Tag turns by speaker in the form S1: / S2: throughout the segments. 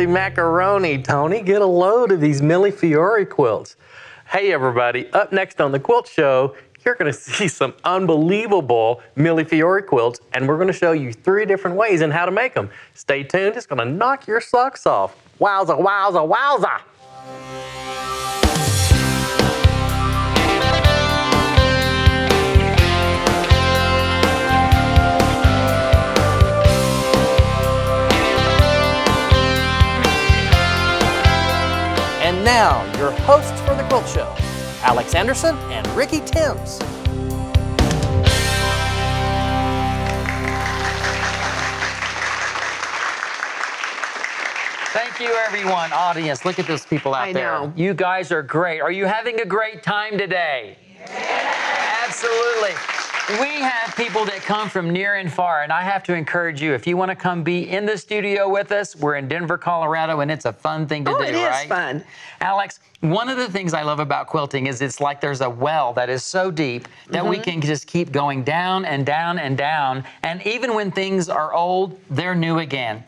S1: Holy macaroni, Tony. Get a load of these Millefiori quilts. Hey, everybody. Up next on The Quilt Show, you're going to see some unbelievable Millefiori quilts, and we're going to show you 3 different ways and how to make them. Stay tuned. It's going to knock your socks off. Wowza, wowza, wowza. And now, your hosts for The Quilt Show, Alex Anderson and Ricky Timms.
S2: Thank you, everyone. Audience, look at those people out there.
S3: I know.
S2: You guys are great. Are you having a great time today? Yeah. Absolutely. We have people that come from near and far, and I have to encourage you, if you want to come be in the studio with us, we're in Denver, Colorado, and it's a fun thing to do, right?
S3: It is fun.
S2: Alex, one of the things I love about quilting is it's like there's a well that is so deep that we can just keep going down and down and down, and even when things are old, they're new again.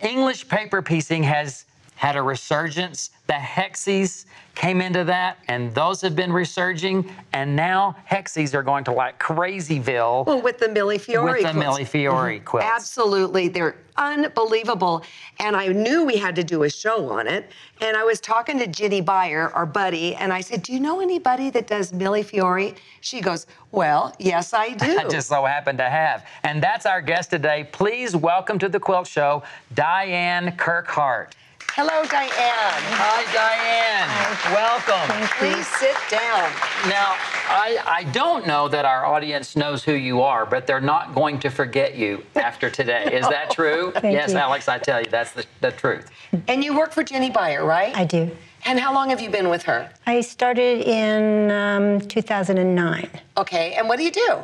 S2: English paper piecing has had a resurgence. The hexies came into that, and those have been resurging, and now hexies are going to like crazyville.
S3: Well, with the Millefiori
S2: With the
S3: quilts.
S2: Millefiori quilts.
S3: Absolutely. They're unbelievable. And I knew we had to do a show on it. And I was talking to Ginny Beyer, our buddy, and I said, do you know anybody that does Millefiori? She goes, well, yes, I do.
S2: I just so happen to have. And that's our guest today. Please welcome to the Quilt Show, Diane Kirkhart.
S3: Hello, Diane.
S2: Hi, Diane.
S4: Hi.
S2: Welcome.
S3: Please sit down.
S2: Now, I don't know that our audience knows who you are, but they're not going to forget you after today. Is that true? Yes,
S4: you.
S2: Alex, I tell you, that's the truth.
S3: And you work for Ginny Beyer, right?
S4: I do.
S3: And how long have you been with her?
S4: I started in 2009.
S3: Okay, and what do you do?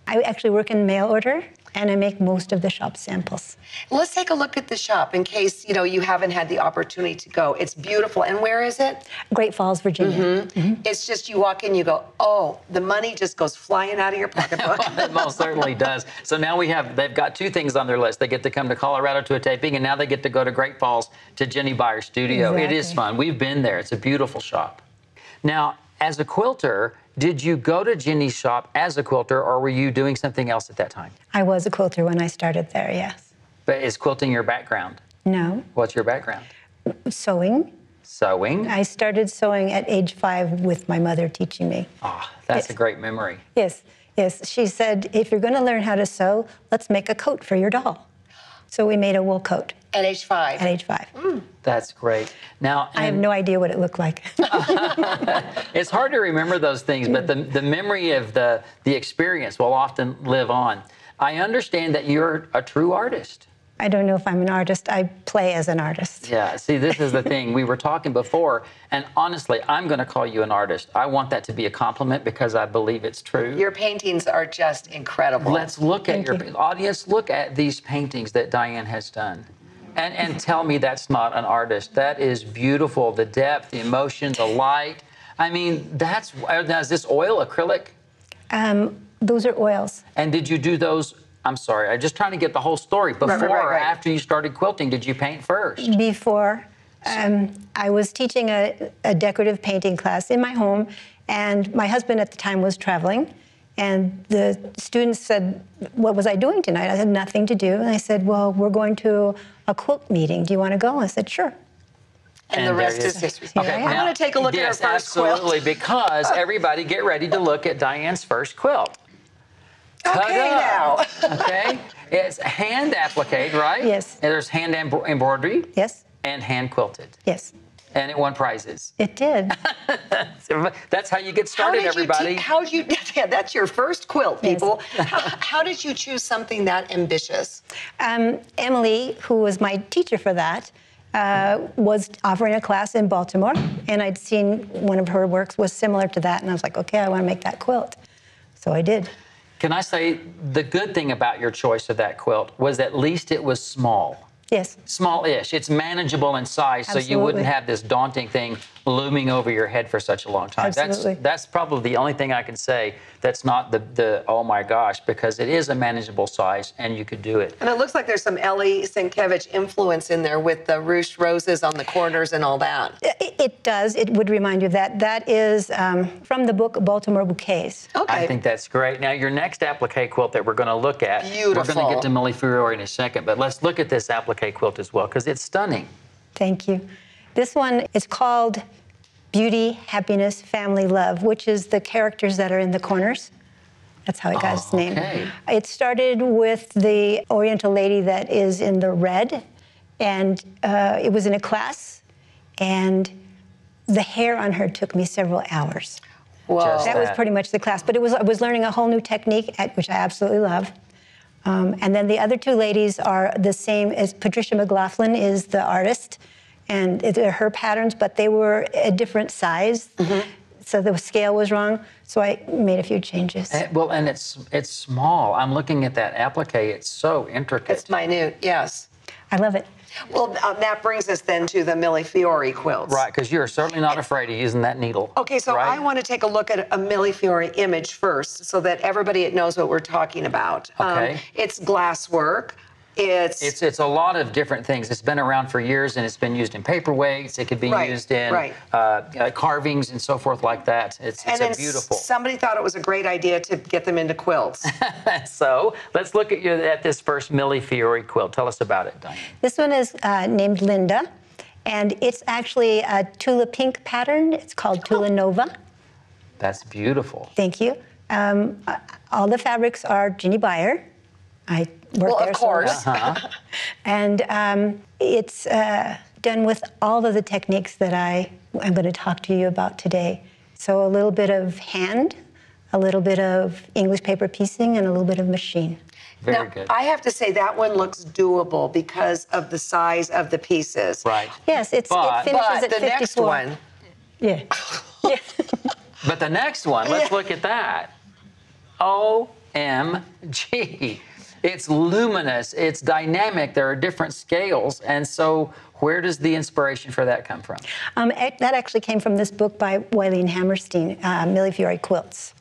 S4: I actually work in mail order, and I make most of the shop samples.
S3: Let's take a look at the shop in case, you haven't had the opportunity to go. It's beautiful. And where is it?
S4: Great Falls, Virginia.
S3: It's just you walk in, you go, oh, the money just goes flying out of your pocketbook.
S2: It most certainly does. So now they've got 2 things on their list. They get to come to Colorado to a taping, and now they get to go to Great Falls to Ginny Beyer's studio.
S4: Exactly.
S2: It is fun. We've been there. It's a beautiful shop. Now, as a quilter, did you go to Ginny's shop as a quilter, or were you doing something else at that time?
S4: I was a quilter when I started there, yes.
S2: But is quilting your background?
S4: No.
S2: What's your background?
S4: Sewing.
S2: Sewing?
S4: I started sewing at age 5 with my mother teaching me.
S2: Oh, that's a great memory.
S4: Yes, yes. She said, if you're going to learn how to sew, let's make a coat for your doll. So we made a wool coat.
S3: At age 5?
S4: At age 5.
S2: That's great. Now,
S4: I have no idea what it looked like.
S2: it's hard to remember those things, but the memory of the experience will often live on. I understand that you're a true artist.
S4: I don't know if I'm an artist. I play as an artist.
S2: Yeah, see, this is the thing. We were talking before, and honestly, I'm going to call you an artist. I want that to be a compliment because I believe it's true.
S3: Your paintings are just incredible.
S2: Let's look at audience. Look at these paintings that Diane has done. And tell me that's not an artist. That is beautiful. The depth, the emotion, the light. I mean, is this oil, acrylic?
S4: Those are oils.
S2: And did you do those? I'm sorry, I'm just trying to get the whole story. Before or after you started quilting, did you paint first?
S4: Before. I was teaching a decorative painting class in my home, and my husband at the time was traveling. And the students said, what was I doing tonight? I had nothing to do. And I said, well, we're going to a quilt meeting. Do you want to go? I said, sure.
S3: And the rest is history.
S2: Okay,
S3: I want to take a look at her first quilt.
S2: Absolutely, because everybody get ready to look at Diane's first quilt.
S3: Okay, now.
S2: Okay, it's hand appliqued, right?
S4: Yes.
S2: And there's hand embroidery.
S4: Yes.
S2: And hand quilted.
S4: Yes.
S2: And it won prizes.
S4: It did.
S2: That's how you get started, everybody.
S3: That's your first quilt, people. Yes. How did you choose something that ambitious?
S4: Emily, who was my teacher for that, was offering a class in Baltimore, and I'd seen one of her works was similar to that, and I was like, okay, I want to make that quilt. So I did.
S2: Can I say the good thing about your choice of that quilt was at least it was small.
S4: Yes.
S2: Small-ish. It's manageable in size, so you wouldn't have this daunting thing looming over your head for such a long time.
S4: Absolutely.
S2: That's probably the only thing I can say that's not the oh my gosh, because it is a manageable size and you could do it.
S3: And it looks like there's some Ellie Sienkiewicz influence in there with the ruched roses on the corners and all that.
S4: It does. It would remind you of that. That is from the book Baltimore Bouquets.
S2: I think that's great. Now, your next applique quilt that we're going to look at,
S3: beautiful.
S2: We're going to get to Millefiori in a second, but let's look at this applique quilt as well, because it's stunning.
S4: Thank you. This one is called Beauty, Happiness, Family, Love, which is the characters that are in the corners. That's how it got its name. It started with the Oriental lady that is in the red, and it was in a class, and the hair on her took me several hours.
S3: Wow.
S4: That was pretty much the class, but I was learning a whole new technique, which I absolutely love. And then the other two ladies are the same as Patricia McLaughlin is the artist, and they're her patterns, but they were a different size, so the scale was wrong. So I made a few changes.
S2: Well, and it's small. I'm looking at that applique. It's so intricate.
S3: It's minute, yes.
S4: I love it.
S3: Well, that brings us then to the Millefiori quilts.
S2: Right, because you're certainly not afraid of using that needle.
S3: Okay, so
S2: right?
S3: I want to take a look at a Millefiori image first so that everybody knows what we're talking about.
S2: Okay.
S3: It's glasswork.
S2: It's a lot of different things. It's been around for years, and it's been used in paperweights. It could be used in carvings and so forth like that. It's beautiful.
S3: Somebody thought it was a great idea to get them into quilts.
S2: So let's look at this first Millefiori quilt. Tell us about it, Diane.
S4: This one is named Linda, and it's actually a Tula pink pattern. It's called Tula Nova.
S2: That's beautiful.
S4: Thank you. All the fabrics are Ginny Beyer. I work there.
S3: Of course.
S4: And it's done with all of the techniques that I'm going to talk to you about today. So a little bit of hand, a little bit of English paper piecing, and a little bit of machine.
S2: Very good.
S3: I have to say that one looks doable because of the size of the pieces.
S2: Right.
S4: Yes, it finishes at 54.
S3: The next one.
S4: Yeah.
S2: But the next one, let's look at that. OMG. It's luminous, it's dynamic, there are different scales, and so where does the inspiration for that come from?
S4: That actually came from this book by Wileen Hammerstein, Millefiori Quilts.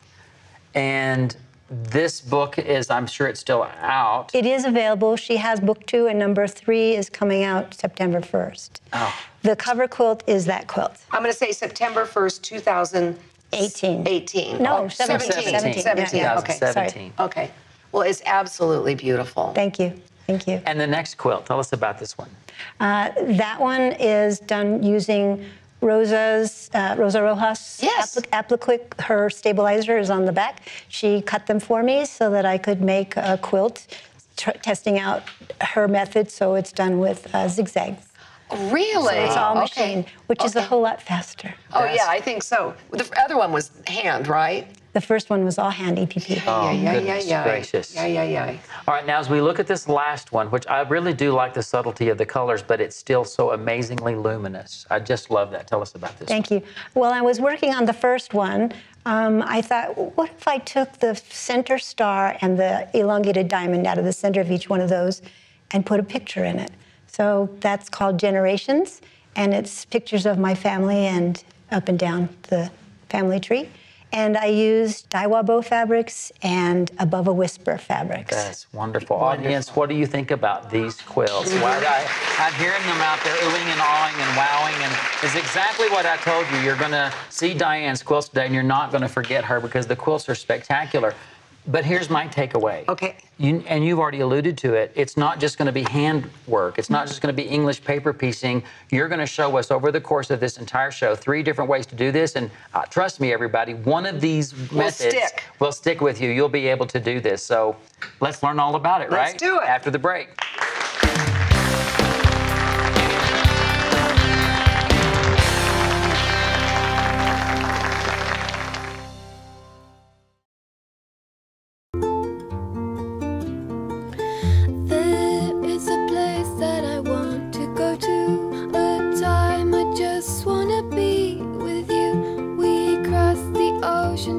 S2: And this book is, I'm sure it's still out.
S4: It is available. She has book 2, and number 3 is coming out September 1st.
S2: Oh.
S4: The cover quilt is that quilt.
S3: I'm going to say September 1st, 2018.
S4: No,
S3: 17.
S4: Yeah.
S3: Okay,
S2: 17.
S3: Okay. Well, it's absolutely beautiful.
S4: Thank you. Thank you.
S2: And the next quilt, tell us about this one.
S4: That one is done using Rosa Rojas applique. Her stabilizer is on the back. She cut them for me so that I could make a quilt, testing out her method, so it's done with zigzags.
S3: Really?
S4: So it's all machine, which is a whole lot faster.
S3: Oh, yeah, I think so. The other one was hand, right?
S4: The first one was all hand EPP.
S2: Goodness gracious.
S3: Yeah.
S2: All right, now as we look at this last one, which I really do like the subtlety of the colors, but it's still so amazingly luminous. I just love that. Tell us about this.
S4: Thank you. Well, I was working on the first one. I thought, what if I took the center star and the elongated diamond out of the center of each one of those and put a picture in it? So that's called Generations, and it's pictures of my family and up and down the family tree. And I used Daiwa bow fabrics and Above a Whisper fabrics.
S2: That's wonderful. Audience, what do you think about these quilts? I'm hearing them out there oohing and awing and wowing, and it's exactly what I told you. You're going to see Diane's quilts today, and you're not going to forget her because the quilts are spectacular. But here's my takeaway.
S3: Okay.
S2: And you've already alluded to it. It's not just going to be handwork. It's not just going to be English paper piecing. You're going to show us over the course of this entire show 3 different ways to do this. And trust me, everybody, one of these methods will stick with you. You'll be able to do this. So let's learn all about it, right?
S3: Let's do it.
S2: After the break.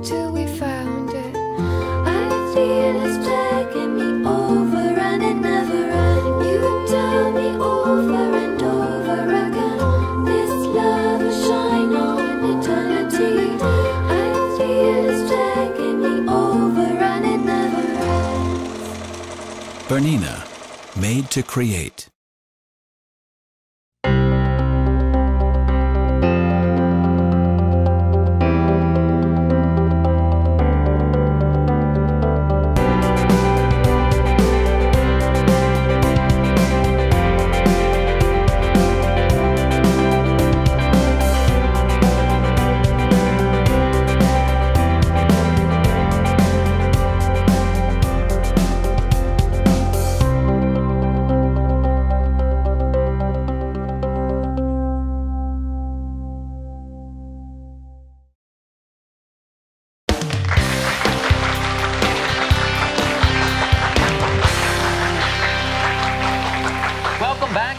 S5: Till we found it. I feel it's taking me over and it never ends. made to create.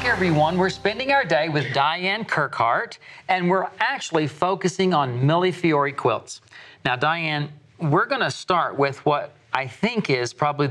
S2: Everyone, we're spending our day with Diane Kirkhart, and we're actually focusing on Millefiori quilts. Now, Diane, we're going to start with what I think is probably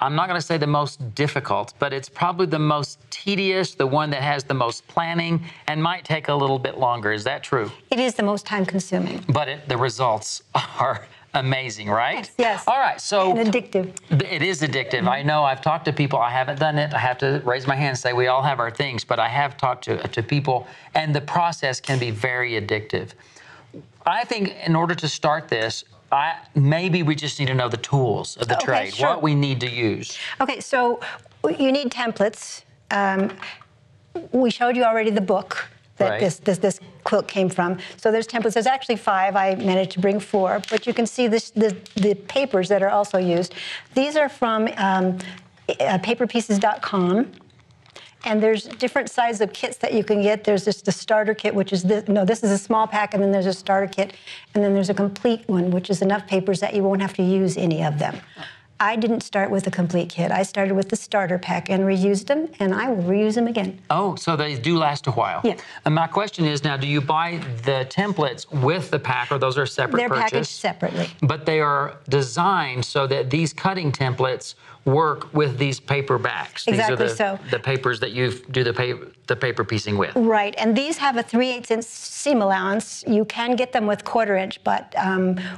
S2: I'm not going to say the most difficult, but it's probably the most tedious, the one that has the most planning and might take a little bit longer. Is that true?
S4: It is the most time-consuming.
S2: But the results are amazing, right?
S4: Yes.
S2: All right, so...
S4: And addictive.
S2: It is addictive. I know I've talked to people. I haven't done it. I have to raise my hand and say we all have our things, but I have talked to people, and the process can be very addictive. I think in order to start this, maybe we just need to know the tools of the trade,
S4: sure.
S2: what we need to use.
S4: Okay, so you need templates. We showed you already the book that this quilt came from. So there's templates. There's actually 5. I managed to bring 4, but you can see the papers that are also used. These are from paperpieces.com. And there's different sizes of kits that you can get. There's just the starter kit, which is this is a small pack, and then there's a starter kit, and then there's a complete one, which is enough papers that you won't have to use any of them. I didn't start with a complete kit. I started with the starter pack and reused them, and I will reuse them again.
S2: Oh, so they do last a while.
S4: Yeah.
S2: And my question is now, do you buy the templates with the pack, or those are separate
S4: They're
S2: purchase?
S4: packaged separately.
S2: But they are designed so that these cutting templates work with these paper backs.
S4: Exactly.
S2: These are the papers that you do the paper piecing with.
S4: Right, and these have a 3/8 inch seam allowance. You can get them with 1/4 inch, but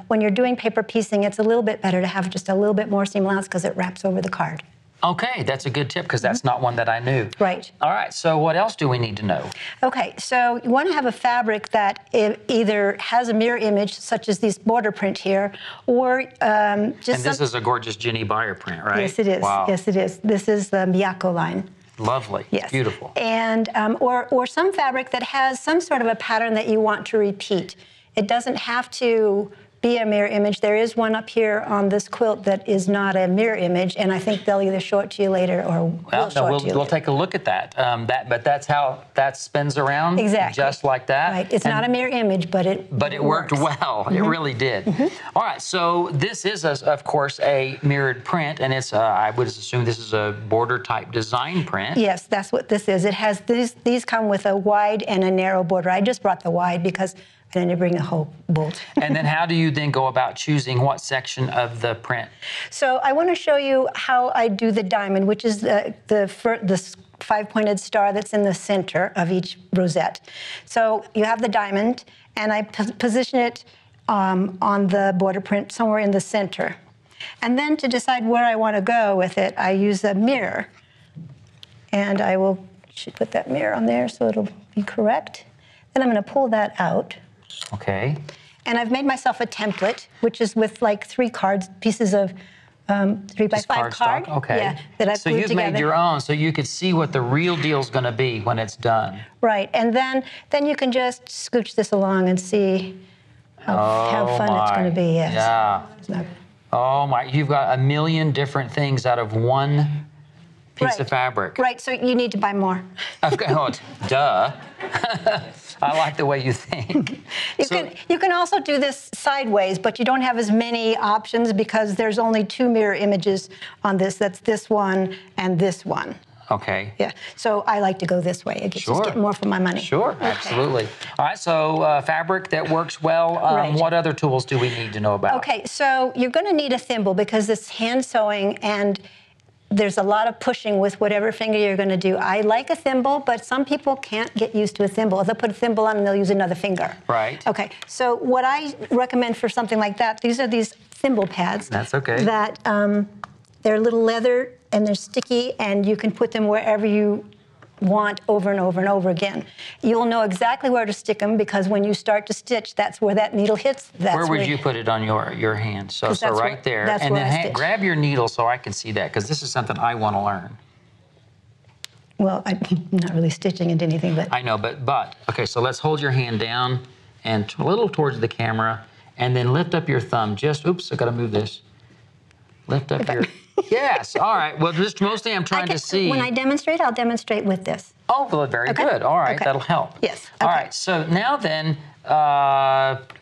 S4: when you're doing paper piecing, it's a little bit better to have just a little bit more seam allowance because it wraps over the card.
S2: Okay, that's a good tip because that's not one that I knew.
S4: Right.
S2: All right, so what else do we need to know?
S4: Okay, so you want to have a fabric that either has a mirror image, such as this border print here, or just
S2: And this is a gorgeous Jenny Beyer print, right?
S4: Yes, it is.
S2: Wow.
S4: Yes, it is. This is the Miyako line.
S2: Lovely.
S4: Yes.
S2: Beautiful.
S4: And or some fabric that has some sort of a pattern that you want to repeat. It doesn't have to be a mirror image. There is one up here on this quilt that is not a mirror image, and I think they'll either show it to you later or we'll show it to you
S2: we'll
S4: later.
S2: take a look at that. But that's how that spins around.
S4: Exactly.
S2: Just like that.
S4: Right. It's not a mirror image, but it
S2: worked well. It really did. All right. So this is, of course, a mirrored print, and it's I would assume this is a border type design print.
S4: Yes, that's what this is. It has these come with a wide and a narrow border. I just brought the wide because I didn't bring the whole bolt. And
S2: then how do you then go about choosing what section of the print?
S4: So I want to show you how I do the diamond, which is the 5-pointed star that's in the center of each rosette. So you have the diamond, and I position it on the border print somewhere in the center. And then to decide where I want to go with it, I use a mirror. And should put that mirror on there so it'll be correct. Then I'm going to pull that out.
S2: Okay.
S4: And I've made myself a template, which is with like 3 cards, pieces of 3x5 card.
S2: Okay.
S4: Yeah, that I've
S2: so
S4: glued
S2: you've
S4: together.
S2: made your own, so you could see what the real deal's going to be when it's done.
S4: Right, and then you can just scooch this along and see how fun it's going to be. Yes.
S2: Yeah. Oh my! You've got a million different things out of one piece of fabric.
S4: Right. So you need to buy more.
S2: Duh. I like the way you think.
S4: You can also do this sideways, but you don't have as many options because there's only 2 mirror images on this. That's this one and this one.
S2: Okay.
S4: Yeah. So I like to go this way. I just get more for my money.
S2: Sure. Okay. Absolutely. All right. So fabric that works well. What other tools do we need to know about?
S4: Okay. So you're going to need a thimble because it's hand sewing and there's a lot of pushing with whatever finger you're going to do. I like a thimble, but some people can't get used to a thimble. They'll put a thimble on and they'll use another finger.
S2: Right.
S4: Okay. So what I recommend for something like that, these are these thimble pads.
S2: That's okay.
S4: That They're a little leather and they're sticky, and you can put them wherever you want over and over and over again. You'll know exactly where to stick them because when you start to stitch, that's where that needle hits.
S2: Where would you put it on your hand? So right there.
S4: That's
S2: and
S4: where
S2: then grab your needle so I can see that, because this is something I want to learn.
S4: Well, I'm not really stitching into anything, but...
S2: I know, but okay, so let's hold your hand down and a little towards the camera, and then lift up your thumb. Just, oops, I got to move this. Lift up your... Yes, all right. Well, just mostly I'm trying to see.
S4: When I demonstrate, I'll demonstrate with this.
S2: Oh, well, very good. All right, that'll help.
S4: Yes.
S2: All right, so now then,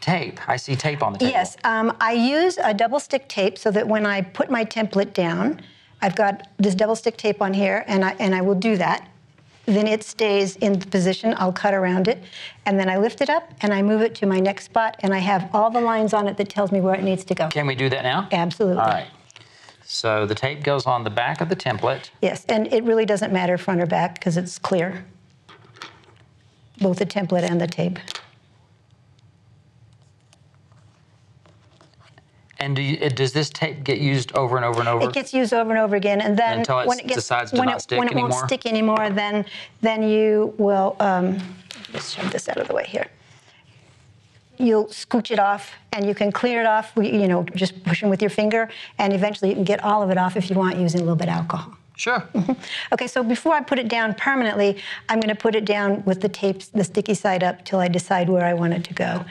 S2: tape. I see tape on the table.
S4: Yes, I use a double stick tape so that when I put my template down, I've got this double stick tape on here, and I will do that. Then it stays in the position. I'll cut around it, and then I lift it up, and I move it to my next spot, and I have all the lines on it that tells me where it needs to go.
S2: Can we do that now?
S4: Absolutely.
S2: All right. So the tape goes on the back of the template.
S4: Yes, and it really doesn't matter front or back because it's clear, both the template and the tape.
S2: And does this tape get used over and over and over?
S4: It gets used over and over again, and then
S2: until it decides to not stick anymore?
S4: When it won't stick anymore, then you will, just shove this out of the way here. You'll scooch it off, and you can clear it off, you know, just pushing with your finger, and eventually you can get all of it off if you want using a little bit of alcohol.
S2: Sure.
S4: Okay, so before I put it down permanently, I'm going to put it down with the tapes, the sticky side up, till I decide where I want it to go.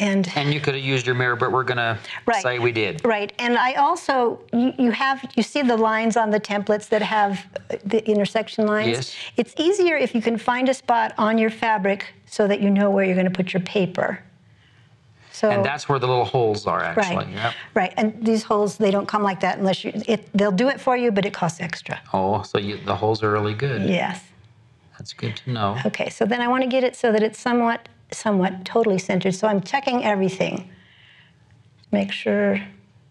S4: And
S2: you could have used your mirror, but we're going to say we did.
S4: Right, and I also, you see the lines on the templates that have the intersection lines?
S2: Yes.
S4: It's easier if you can find a spot on your fabric so that you know where you're going to put your paper. So,
S2: and that's where the little holes are, actually.
S4: Right,
S2: yep.
S4: Right, and these holes, they don't come like that unless they'll do it for you, but it costs extra.
S2: Oh, so the holes are really good.
S4: Yes.
S2: That's good to know.
S4: Okay, so then I want to get it so that it's somewhat totally centered. So I'm checking everything to make sure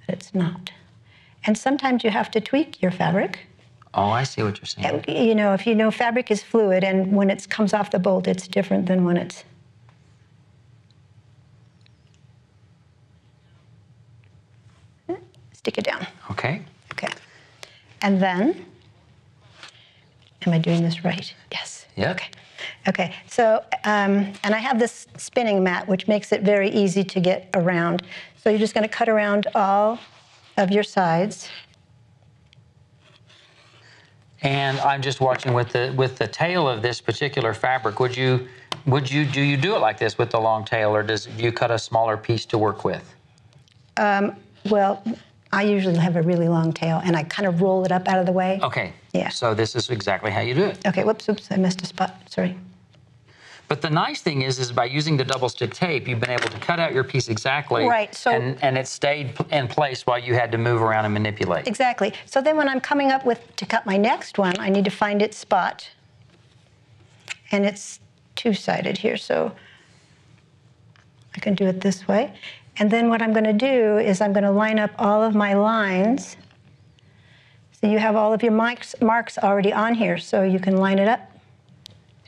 S4: that it's not. And sometimes you have to tweak your fabric.
S2: Oh, I see what you're saying.
S4: You know, if you know fabric is fluid, and when it comes off the bolt, it's different than when it's... Stick it down.
S2: Okay.
S4: Okay. And then, am I doing this right? Yes.
S2: Yeah.
S4: Okay. Okay, so, and I have this spinning mat, which makes it very easy to get around. So you're just going to cut around all of your sides.
S2: And I'm just watching with the tail of this particular fabric. Do you do it like this with the long tail, or do you cut a smaller piece to work with?
S4: Well, I usually have a really long tail, and I kind of roll it up out of the way.
S2: Okay.
S4: Yeah.
S2: So this is exactly how you do it.
S4: Okay. Whoops. Oops. I missed a spot. Sorry.
S2: But the nice thing is by using the double stick tape, you've been able to cut out your piece exactly.
S4: Right. So
S2: and it stayed in place while you had to move around and manipulate.
S4: Exactly. So then when I'm coming up to cut my next one, I need to find its spot. And it's two-sided here, so I can do it this way. And then what I'm going to do is I'm going to line up all of my lines. So you have all of your marks already on here, so you can line it up.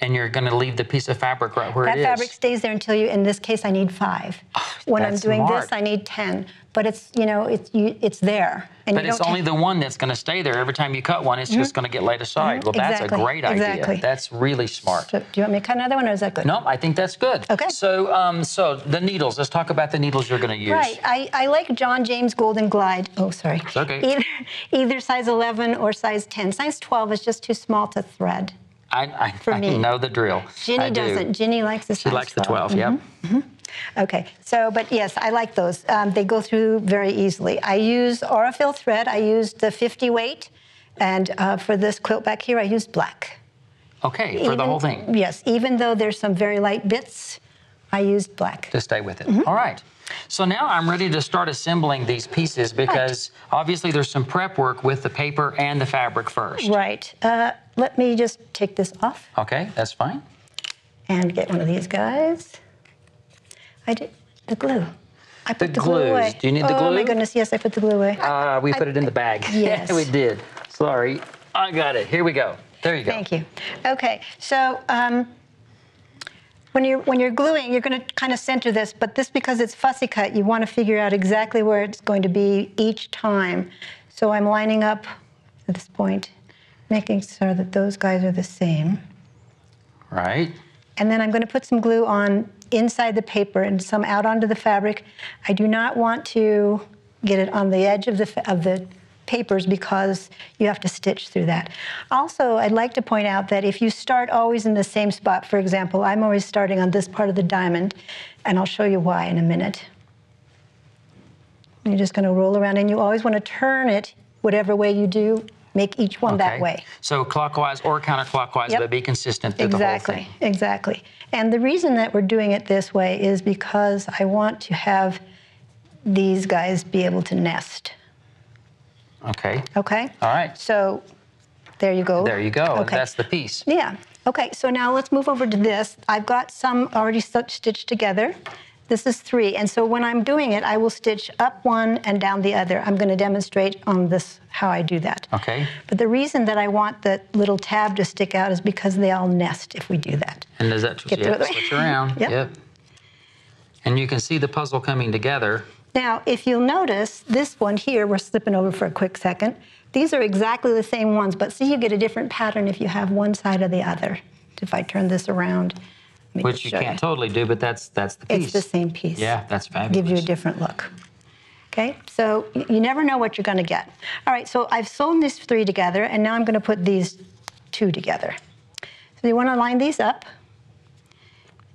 S2: And you're going to leave the piece of fabric right where it is.
S4: That fabric stays there until in this case, I need 5. When I'm doing
S2: smart.
S4: this, I need 10. But it's, you know, it's there. And
S2: but it's only the one that's going to stay there. Every time you cut one, it's just going to get laid aside. Well, that's a great idea.
S4: Exactly.
S2: That's really smart.
S4: So, do you want me to cut another one, or is that good?
S2: No, I think that's good.
S4: Okay.
S2: So, so the needles. Let's talk about the needles you're going to use.
S4: Right. I like John James Golden Glide. Oh, sorry.
S2: It's okay.
S4: Either size 11 or size 10. Size 12 is just too small to thread.
S2: I
S4: me.
S2: know the drill.
S4: Ginny doesn't. Ginny likes the size 12.
S2: She likes the 12, yep.
S4: Mm-hmm. Okay, so, but yes, I like those. They go through very easily. I use Aurifil thread. I used the 50 weight, and for this quilt back here, I used black.
S2: Okay, for the whole thing?
S4: Yes, even though there's some very light bits, I used black.
S2: To stay with it. All right. So now I'm ready to start assembling these pieces because obviously there's some prep work with the paper and the fabric first.
S4: Right. Let me just take this off.
S2: Okay, that's fine.
S4: And get one of these guys. I did the glue. I put the glue
S2: glues.
S4: away.
S2: Do you need the glue?
S4: Oh my goodness, yes, I put the glue away.
S2: We put it in the bag.
S4: Yes.
S2: We did. Sorry. I got it. Here we go. There you go.
S4: Thank you. Okay, so when you're gluing, you're going to kind of center this, but this, because it's fussy cut, you want to figure out exactly where it's going to be each time. So I'm lining up at this point, making sure that those guys are the same.
S2: Right.
S4: And then I'm going to put some glue on inside the paper and some out onto the fabric. I do not want to get it on the edge of the papers because you have to stitch through that. Also, I'd like to point out that if you start always in the same spot, for example, I'm always starting on this part of the diamond, and I'll show you why in a minute. You're just going to roll around, and you always want to turn it whatever way you do. Make each one that way.
S2: So clockwise or counterclockwise, but be consistent through the whole thing.
S4: Exactly. And the reason that we're doing it this way is because I want to have these guys be able to nest.
S2: Okay.
S4: Okay?
S2: All right.
S4: So there you go.
S2: There you go.
S4: Okay.
S2: That's the piece.
S4: Yeah. Okay, so now let's move over to this. I've got some already stitched together. This is 3, and so when I'm doing it, I will stitch up one and down the other. I'm going to demonstrate on this how I do that.
S2: Okay.
S4: But the reason that I want that little tab to stick out is because they all nest if we do that.
S2: And does that switch around?
S4: Yep.
S2: And you can see the puzzle coming together.
S4: Now, if you'll notice, this one here, we're slipping over for a quick second. These are exactly the same ones, but see, you get a different pattern if you have one side or the other. If I turn this around.
S2: Which you can't totally do, but that's the piece.
S4: It's the same piece.
S2: Yeah, that's fabulous.
S4: Gives you a different look. Okay, so you never know what you're going to get. All right, so I've sewn these 3 together, and now I'm going to put these 2 together. So you want to line these up.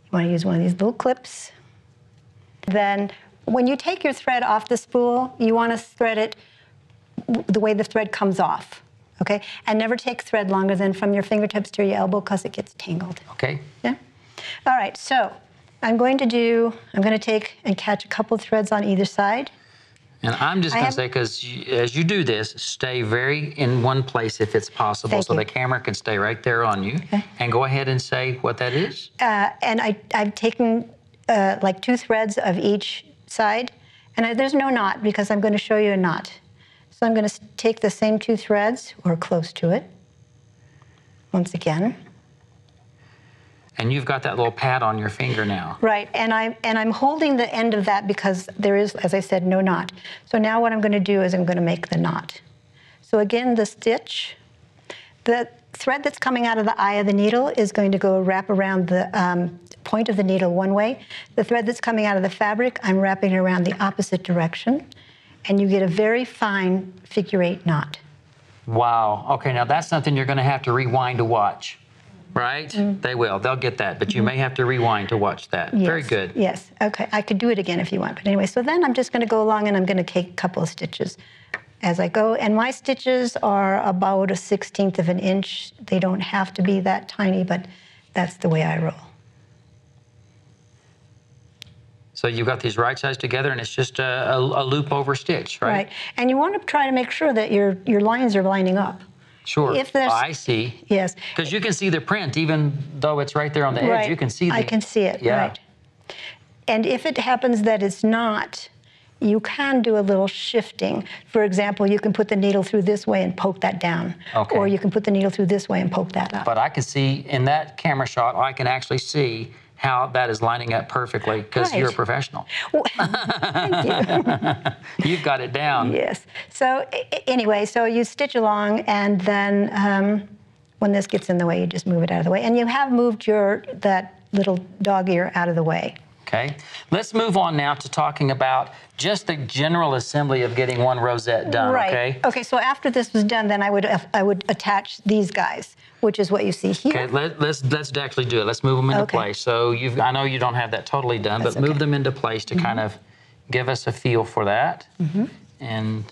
S4: You want to use one of these little clips. Then when you take your thread off the spool, you want to thread it the way the thread comes off. Okay, and never take thread longer than from your fingertips to your elbow because it gets tangled.
S2: Okay.
S4: Yeah. All right, so I'm going to take and catch a couple of threads on either side.
S2: And I'm just going to say, because as you do this, stay very in one place if it's possible, so the camera can stay right there on you. Okay. And go ahead and say what that is.
S4: And I've taken like 2 threads of each side, and there's no knot because I'm going to show you a knot. So I'm going to take the same 2 threads, or close to it, once again.
S2: And you've got that little pad on your finger now.
S4: Right, and I'm holding the end of that because there is, as I said, no knot. So now what I'm going to do is I'm going to make the knot. So again, the stitch, the thread that's coming out of the eye of the needle is going to go wrap around the point of the needle one way. The thread that's coming out of the fabric, I'm wrapping it around the opposite direction, and you get a very fine figure-8 knot.
S2: Wow. Okay, now that's something you're going to have to rewind to watch. Right? They will. They'll get that. But you may have to rewind to watch that.
S4: Yes.
S2: Very good.
S4: Yes. Okay. I could do it again if you want. But anyway, so then I'm just going to go along and I'm going to take a couple of stitches as I go. And my stitches are about 1/16 of an inch. They don't have to be that tiny, but that's the way I roll.
S2: So you've got these right sides together, and it's just a loop over stitch, right?
S4: Right. And you want to try to make sure that your lines are lining up.
S2: Sure.
S4: If there's,
S2: I see.
S4: Yes.
S2: Because you can see the print, even though it's right there on the edge.
S4: Right.
S2: You can see the...
S4: I can see it,
S2: yeah.
S4: right. And if it happens that it's not, you can do a little shifting. For example, you can put the needle through this way and poke that down.
S2: Okay.
S4: Or you can put the needle through this way and poke that up.
S2: But I can see, in that camera shot, I can actually see how that is lining up perfectly, because you're a professional.
S4: Well, thank you.
S2: You've got it down.
S4: Yes. So anyway, so you stitch along, and then when this gets in the way, you just move it out of the way. And you have moved that little dog ear out of the way.
S2: Okay. Let's move on now to talking about just the general assembly of getting one rosette done,
S4: right.
S2: Okay?
S4: Okay, so after this was done, then I would attach these guys, which is what you see here.
S2: Okay, let's actually do it. Let's move them into place. So I know you don't have that totally done, but move them into place to kind of give us a feel for that. And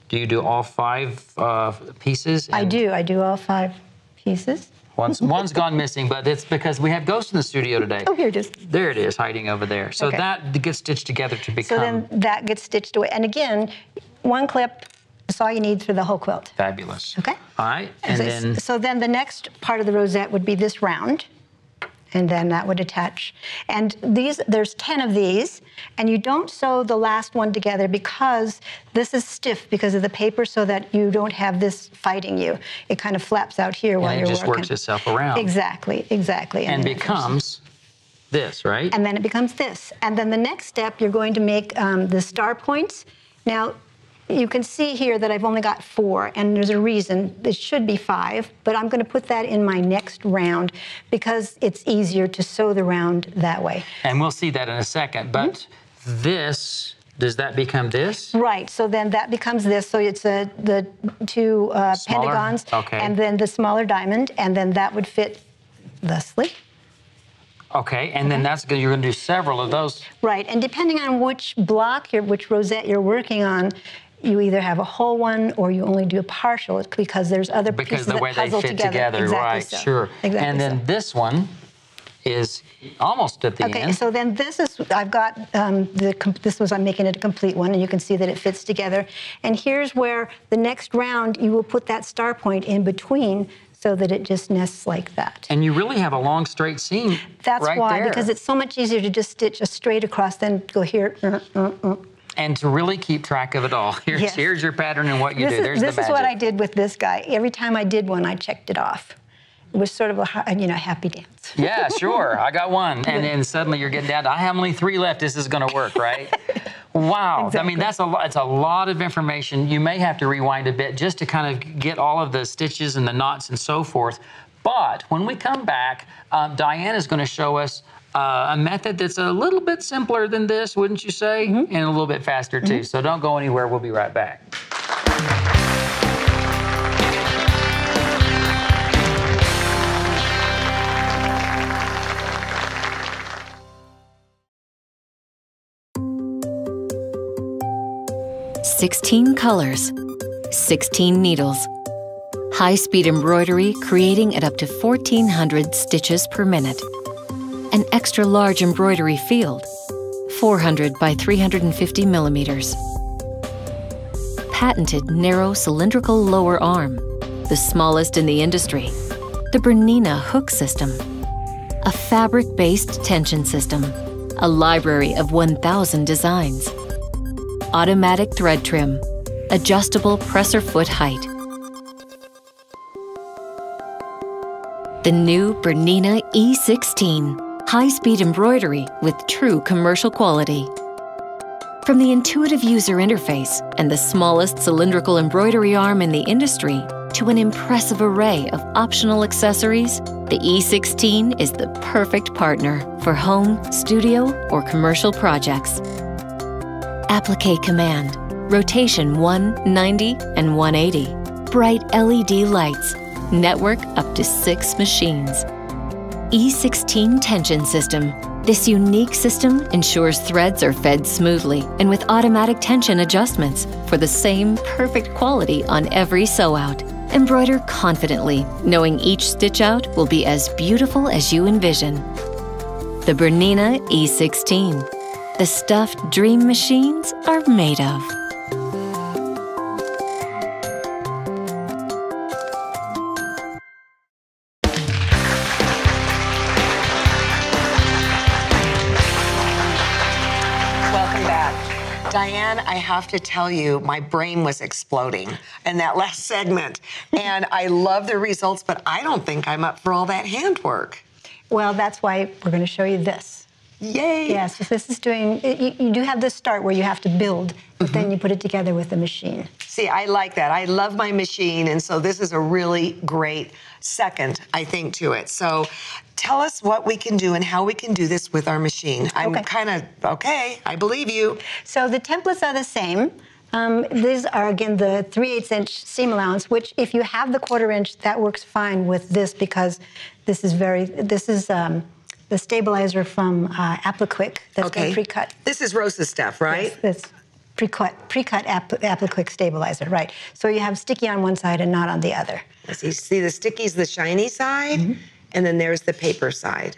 S2: do you do all 5 pieces?
S4: I do all 5 pieces.
S2: One's gone missing, but it's because we have ghosts in the studio today.
S4: Oh, here it is.
S2: There it is, hiding over there. So that gets stitched together to become...
S4: So then that gets stitched away. And again, 1 clip is all you need for the whole quilt.
S2: Fabulous.
S4: Okay.
S2: All right, and then...
S4: So then the next part of the rosette would be this round, and then that would attach. And there's 10 of these, and you don't sew the last one together because this is stiff because of the paper, so that you don't have this fighting you. It kind of flaps out here while you're working.
S2: And it just works itself around.
S4: Exactly, exactly.
S2: And becomes this, right?
S4: And then it becomes this. And then the next step, you're going to make the star points. Now, you can see here that I've only got 4, and there's a reason. It should be 5, but I'm going to put that in my next round because it's easier to sew the round that way.
S2: And we'll see that in a second, but this, does that become this?
S4: Right, so then that becomes this. So it's the 2 pentagons,
S2: okay,
S4: and then the smaller diamond, and then that would fit thusly.
S2: Okay, and then that's good. You're going to do several of those.
S4: Right, and depending on which block, which rosette you're working on, you either have a whole one or you only do a partial because there's other pieces that puzzle together. Exactly
S2: right,
S4: so.
S2: Sure.
S4: Exactly
S2: and then this one is almost at the end.
S4: Okay, so then this is, I've got, I'm making it a complete one, and you can see that it fits together. And here's where the next round, you will put that star point in between so that it just nests like that.
S2: And you really have a long straight seam.
S4: That's
S2: right
S4: why,
S2: there.
S4: because it's so much easier to just stitch a straight across than go here.
S2: And to really keep track of it all. Here's your pattern and what you do. There's the magic.
S4: This is what I did with this guy. Every time I did one, I checked it off. It was sort of a happy dance.
S2: Yeah, sure. I got one. And then suddenly you're getting down to, I have only 3 left. This is going to work, right? Wow.
S4: Exactly.
S2: I mean, it's a lot of information. You may have to rewind a bit just to kind of get all of the stitches and the knots and so forth. But when we come back, Diane is going to show us a method that's a little bit simpler than this, wouldn't you say? And a little bit faster, too. So don't go anywhere. We'll be right back.
S5: "16 colors, 16 needles. High-speed embroidery creating at up to 1,400 stitches per minute. An extra-large embroidery field, 400 by 350 millimeters. Patented narrow cylindrical lower arm, the smallest in the industry. The Bernina hook system. A fabric-based tension system. A library of 1,000 designs. Automatic thread trim. Adjustable presser foot height. The new Bernina E16. High-speed embroidery with true commercial quality. From the intuitive user interface and the smallest cylindrical embroidery arm in the industry to an impressive array of optional accessories, the E16 is the perfect partner for home, studio, or commercial projects. Applique command, rotation 190 and 180, bright LED lights, network up to 6 machines. E16 tension system. This unique system ensures threads are fed smoothly and with automatic tension adjustments for the same perfect quality on every sew-out. Embroider confidently, knowing each stitch-out will be as beautiful as you envision. The Bernina E16. The stuff dream machines are made of.
S3: Diane, I have to tell you, my brain was exploding in that last segment. And I love the results, but I don't think I'm up for all that handwork.
S4: Well, that's why we're going to show you this.
S3: Yay!
S4: Yes, this is doing, you do have this start where you have to build, but then you put it together with the machine.
S3: See, I like that. I love my machine, and so this is a really great second, I think, to it. So tell us what we can do and how we can do this with our machine. I'm kind of, okay, I believe you.
S4: So the templates are the same. These are, again, the 3/8 inch seam allowance, which if you have the 1/4 inch, that works fine with this because this is the stabilizer from Applique that's been pre-cut.
S3: This is Rosa's stuff, right?
S4: Yes, this pre-cut Applique stabilizer, right. So you have sticky on one side and not on the other.
S3: So you see the sticky's the shiny side, and then there's the paper side.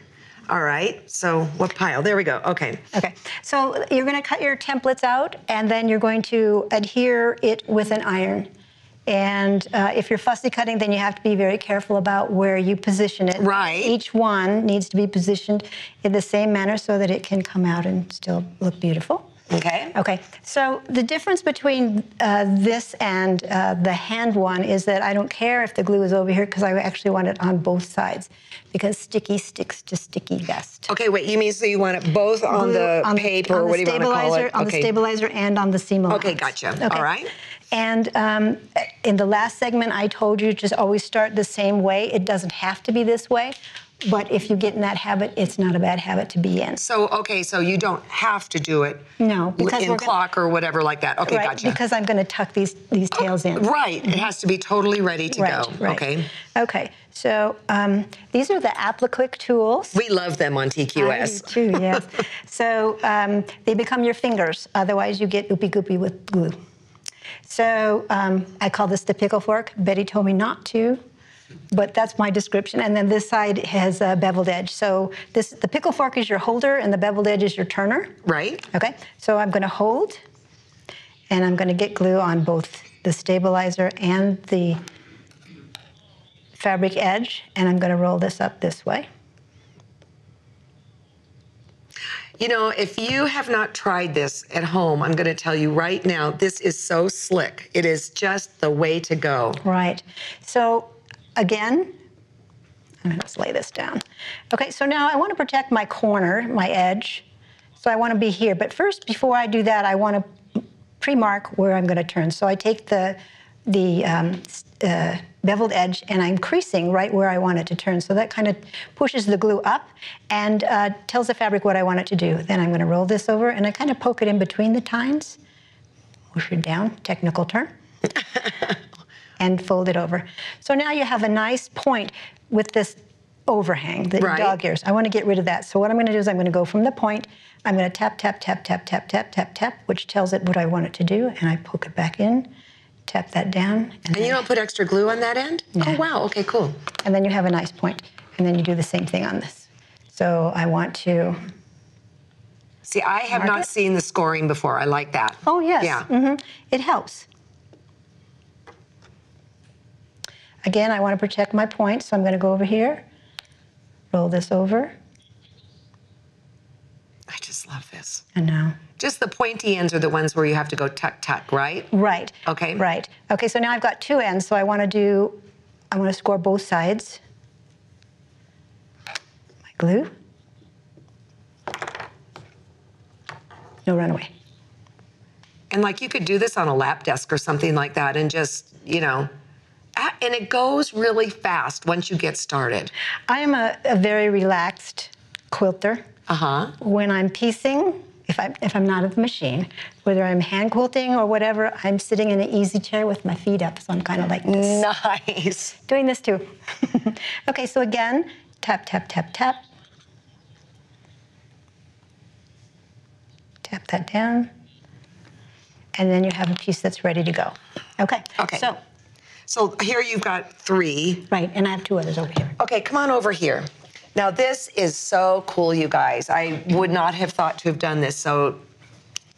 S3: All right, so what pile? There we go, okay.
S4: Okay, so you're gonna cut your templates out, and then you're going to adhere it with an iron. And if you're fussy cutting, then you have to be very careful about where you position it.
S3: Right.
S4: Each one needs to be positioned in the same manner so that it can come out and still look beautiful.
S3: Okay.
S4: Okay, so the difference between this and the hand one is that I don't care if the glue is over here because I actually want it on both sides because sticky sticks to sticky best.
S3: Okay, wait, you mean so you want it both on the paper, or what do you want to call it?
S4: On the stabilizer and on the seam allowance.
S3: Okay, gotcha.
S4: Okay.
S3: All right.
S4: And in the last segment, I told you just always start the same way. It doesn't have to be this way. But if you get in that habit, it's not a bad habit to be in.
S3: So, okay, so you don't have to do it
S4: because
S3: in clock or whatever like that. Okay,
S4: right,
S3: gotcha.
S4: Because I'm going to tuck these tails in.
S3: Right, it has to be totally ready to go.
S4: Right.
S3: Okay.
S4: Okay, so these are the AppliQuick tools.
S3: We love them on TQS.
S4: I do too, yes. So they become your fingers, otherwise you get oopy-goopy with glue. So I call this the pickle fork. Betty told me not to. But that's my description. And then this side has a beveled edge. So the pickle fork is your holder and the beveled edge is your turner.
S3: Right.
S4: Okay, so I'm gonna hold and I'm gonna get glue on both the stabilizer and the fabric edge, and I'm gonna roll this up this way.
S3: You know, if you have not tried this at home, I'm gonna tell you right now, this is so slick. It is just the way to go.
S4: Right, so again, I'm going to lay this down. Okay, so now I want to protect my corner, my edge. So I want to be here. But first, before I do that, I want to pre-mark where I'm going to turn. So I take the beveled edge and I'm creasing right where I want it to turn. So that kind of pushes the glue up and tells the fabric what I want it to do. Then I'm going to roll this over and I kind of poke it in between the tines. Push it down, technical term. And fold it over. So now you have a nice point with this overhang, the dog ears. I want to get rid of that. So what I'm going to do is I'm going to go from the point, I'm going to tap, tap, tap, tap, tap, tap, tap, tap, which tells it what I want it to do, and I poke it back in, tap that down.
S3: And you don't put extra glue on that end? No. Oh, wow, okay, cool.
S4: And then you have a nice point, and then you do the same thing on this. So I want to...
S3: See, I have not seen the scoring before. I like that.
S4: Oh, yes.
S3: Yeah.
S4: Mm-hmm. It helps. Again, I want to protect my point, so I'm going to go over here, roll this over.
S3: I just love this.
S4: I know.
S3: Just the pointy ends are the ones where you have to go tuck, tuck, right?
S4: Right.
S3: Okay.
S4: Right. Okay, so now I've got two ends, so I want to score both sides. My glue. No runaway.
S3: And like you could do this on a lap desk or something like that and just, you know, and it goes really fast once you get started.
S4: I am a very relaxed quilter.
S3: Uh-huh.
S4: When I'm piecing, if I'm not at the machine, whether I'm hand quilting or whatever, I'm sitting in an easy chair with my feet up, so I'm kind of like this.
S3: Nice.
S4: Doing this too. Okay, so again, tap, tap, tap, tap. Tap that down. And then you have a piece that's ready to go. Okay.
S3: Okay. So here you've got 3.
S4: Right, and I have 2 others over here.
S3: Okay, come on over here. Now this is so cool, you guys. I would not have thought to have done this, so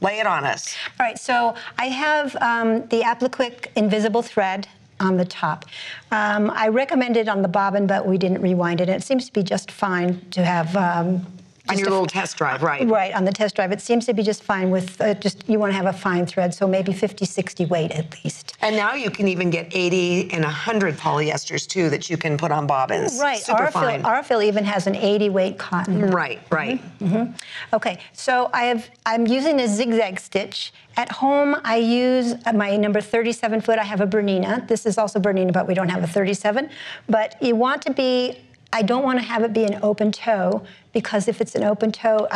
S3: lay it on us.
S4: All right, so I have the AppliQuick invisible thread on the top. I recommended on the bobbin, but we didn't rewind it. It seems to be just fine to have...
S3: on your little test drive, right?
S4: Right, on the test drive. It seems to be just fine with, you want to have a fine thread, so maybe 50, 60 weight at least.
S3: And now you can even get 80 and 100 polyesters too that you can put on bobbins.
S4: Right,
S3: Super fine.
S4: Arfil even has an 80 weight cotton.
S3: Right, right.
S4: Mm-hmm. Okay, so I'm using a zigzag stitch. At home, I use my number 37 foot. I have a Bernina. This is also Bernina, but we don't have a 37. But you want to be, I don't want to have it be an open toe, because if it's an open toe,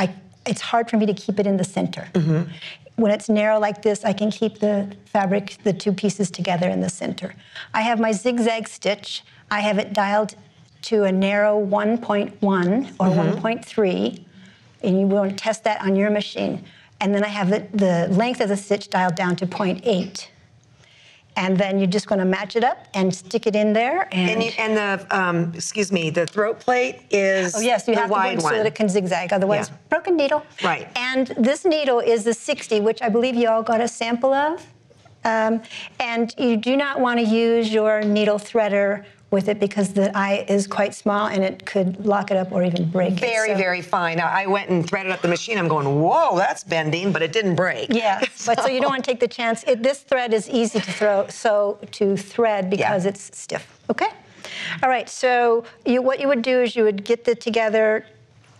S4: it's hard for me to keep it in the center. Mm-hmm. When it's narrow like this, I can keep the fabric, the 2 pieces together in the center. I have my zigzag stitch. I have it dialed to a narrow 1.1 or 1.3, and you want to test that on your machine. And then I have the length of the stitch dialed down to 0.8. And then you're just going to match it up and stick it in there. And
S3: the throat plate is
S4: you have to go
S3: wide
S4: so that it can zigzag. Otherwise, broken needle.
S3: Right.
S4: And this needle is the 60, which I believe you all got a sample of. And you do not want to use your needle threader with it because the eye is quite small and it could lock it up or even break it.
S3: Very fine. I went and threaded up the machine. I'm going, whoa, that's bending, but it didn't break.
S4: Yeah, but so you don't want to take the chance. This thread is easy to thread because it's stiff, okay? All right, so what you would do is you would get together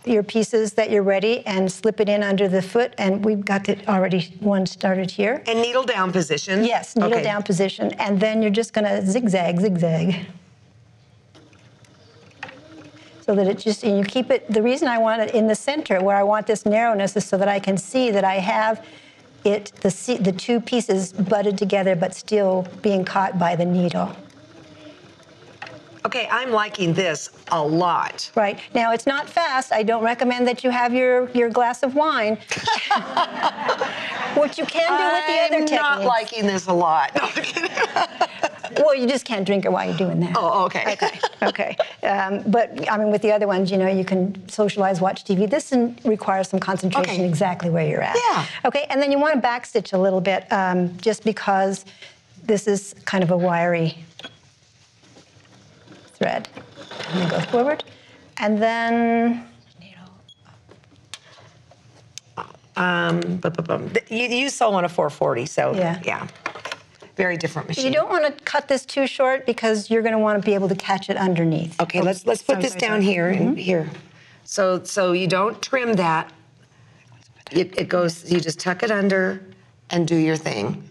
S4: your pieces that you're ready and slip it in under the foot, and we've got one started here.
S3: And needle down position?
S4: Yes, needle down position, and then you're just gonna zigzag. So that it just, and you keep it, the reason I want it in the center where I want this narrowness is so that I can see that I have the two pieces butted together but still being caught by the needle.
S3: Okay, I'm liking this a lot.
S4: Right. Now, it's not fast. I don't recommend that you have your glass of wine, which you can do with the other techniques.
S3: I'm not liking this a lot. No, I'm kidding.
S4: Well, you just can't drink it while you're doing that.
S3: Oh, okay.
S4: Okay. But, I mean, with the other ones, you know, you can socialize, watch TV. This requires some concentration exactly where you're at.
S3: Yeah.
S4: Okay, and then you want to backstitch a little bit just because this is kind of a wiry thread. And then go forward. And then
S3: you sew on a 440, so yeah. Very different machine.
S4: You don't want to cut this too short because you're going to want to be able to catch it underneath.
S3: Okay, let's put this down here and here. So you don't trim that. It goes. You just tuck it under and do your thing.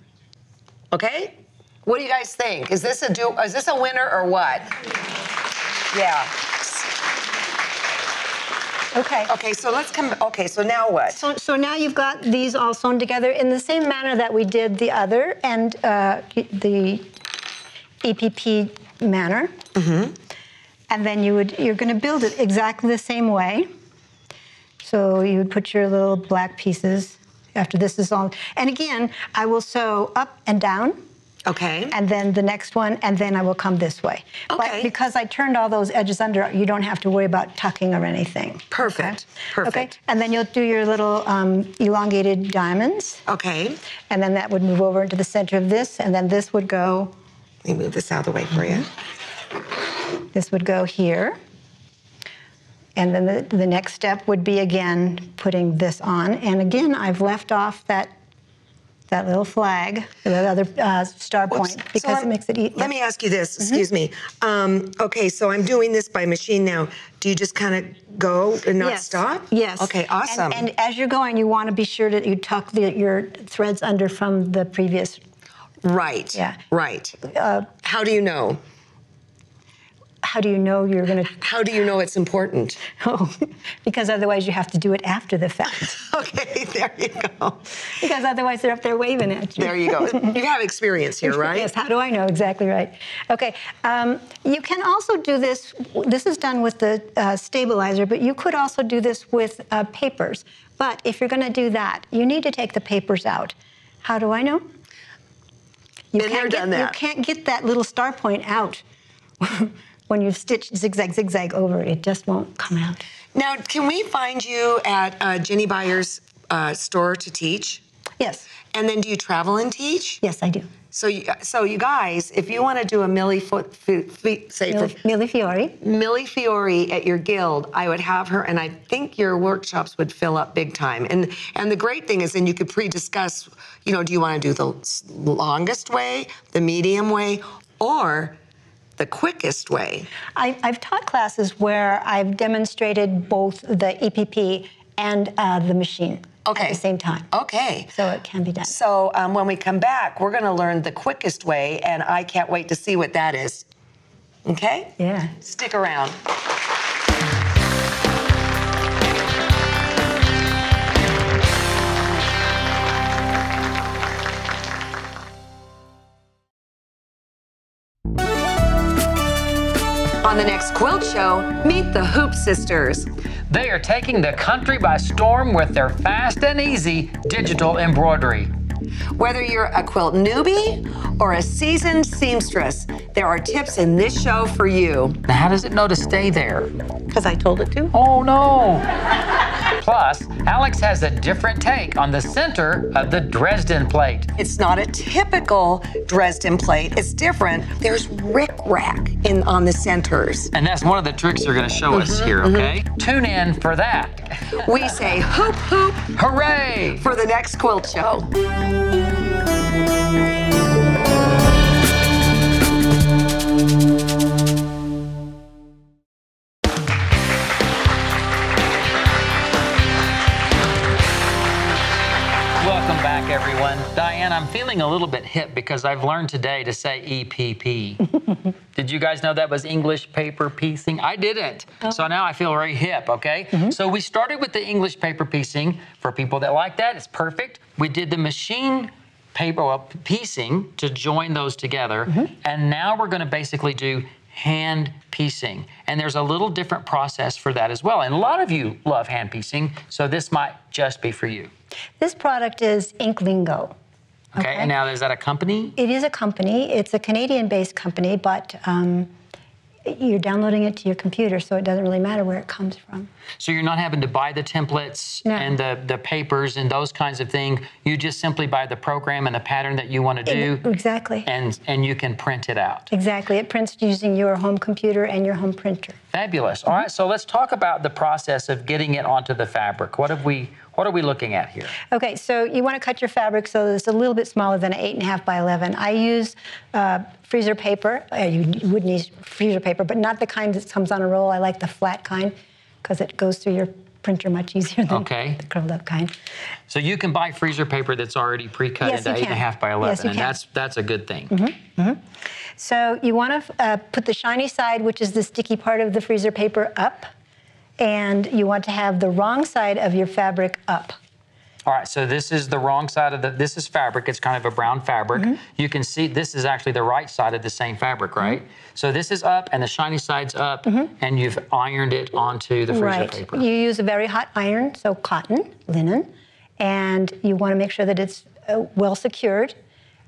S3: Okay. What do you guys think? Is this a winner or what? Yeah.
S4: Okay.
S3: Okay, so let's come. Okay, so now what?
S4: So now you've got these all sewn together in the same manner that we did the other and the EPP manner. And then you're going to build it exactly the same way. So you would put your little black pieces after this is all. And again, I will sew up and down.
S3: Okay.
S4: And then the next one, and then I will come this way.
S3: Okay.
S4: But because I turned all those edges under, you don't have to worry about tucking or anything.
S3: Perfect.
S4: Okay?
S3: Perfect.
S4: Okay. And then you'll do your little elongated diamonds.
S3: Okay.
S4: And then that would move over into the center of this, and then this would go.
S3: Let me move this out of the way for you.
S4: This would go here. And then the next step would be, again, putting this on. And again, I've left off that little flag, that other star point, because it makes it easy.
S3: Let me ask you this, excuse me. Okay, so I'm doing this by machine now. Do you just kind of go and not stop?
S4: Yes.
S3: Okay, awesome.
S4: And as you're going, you want to be sure that you tuck your threads under from the previous.
S3: Right.
S4: Yeah.
S3: Right. How do you know?
S4: How do you know you're going to?
S3: How do you know it's important?
S4: Oh, because otherwise you have to do it after the fact.
S3: Okay, there you go.
S4: Because otherwise they're up there waving at you.
S3: There you go. You have experience here, right?
S4: Yes, how do I know? Exactly right. Okay, you can also do this. This is done with the stabilizer, but you could also do this with papers. But if you're going to do that, you need to take the papers out. How do I know? You can't get that little star point out. When you stitch zigzag, zigzag over, it just won't come out.
S3: Now, can we find you at Jenny Byer's store to teach?
S4: Yes.
S3: And then do you travel and teach?
S4: Yes, I do.
S3: So you guys, if you want to do a Millefiori at your guild, I would have her, and I think your workshops would fill up big time. And the great thing is, then you could pre-discuss, you know, do you want to do the longest way, the medium way, or the quickest way?
S4: I've taught classes where I've demonstrated both the EPP and the machine at the same time.
S3: Okay.
S4: So it can be done.
S3: So when we come back, we're going to learn the quickest way, and I can't wait to see what that is. Okay?
S4: Yeah.
S3: Stick around. On the next Quilt Show, meet the Hoop Sisters.
S2: They are taking the country by storm with their fast and easy digital embroidery.
S3: Whether you're a quilt newbie or a seasoned seamstress, there are tips in this show for you.
S2: Now, how does it know to stay there?
S3: Because I told it to.
S2: Oh, no. Plus, Alex has a different take on the center of the Dresden plate.
S3: It's not a typical Dresden plate. It's different. There's rickrack on the centers.
S2: And that's one of the tricks you're going to show us here, okay? Tune in for that.
S3: We say hoop, hoop,
S2: Hooray!
S3: for the next quilt show.
S2: Welcome back, everyone. Diane, I'm feeling a little bit hip because I've learned today to say EPP. Did you guys know that was English paper piecing? I didn't. Oh. So now I feel very hip, okay? So we started with the English paper piecing. For people that like that, it's perfect. We did the machine paper piecing to join those together. And now we're gonna basically do hand piecing. And there's a little different process for that as well. And a lot of you love hand piecing, so this might just be for you.
S4: This product is Inklingo.
S2: Okay, and now is that a company?
S4: It is a company. It's a Canadian-based company, but you're downloading it to your computer, so it doesn't really matter where it comes from.
S2: So you're not having to buy the templates and the papers and those kinds of things. You just simply buy the program and the pattern that you want to do.
S4: Exactly.
S2: And you can print it out.
S4: Exactly. It prints using your home computer and your home printer.
S2: Fabulous. All right, so let's talk about the process of getting it onto the fabric. What are we looking at here? Okay,
S4: so you want to cut your fabric so that it's a little bit smaller than an 8.5 by 11. I use freezer paper. You would need freezer paper, but not the kind that comes on a roll. I like the flat kind because it goes through your printer much easier than the curled up kind.
S2: So you can buy freezer paper that's already pre-cut into 8.5 by 11, and that's a good thing.
S4: So you want to put the shiny side, which is the sticky part of the freezer paper, up. And you want to have the wrong side of your fabric up.
S2: All right, so this is the wrong side of this is fabric. It's kind of a brown fabric. You can see this is actually the right side of the same fabric, right? So this is up and the shiny side's up, and you've ironed it onto the freezer paper.
S4: You use a very hot iron, so cotton, linen, and you want to make sure that it's well secured.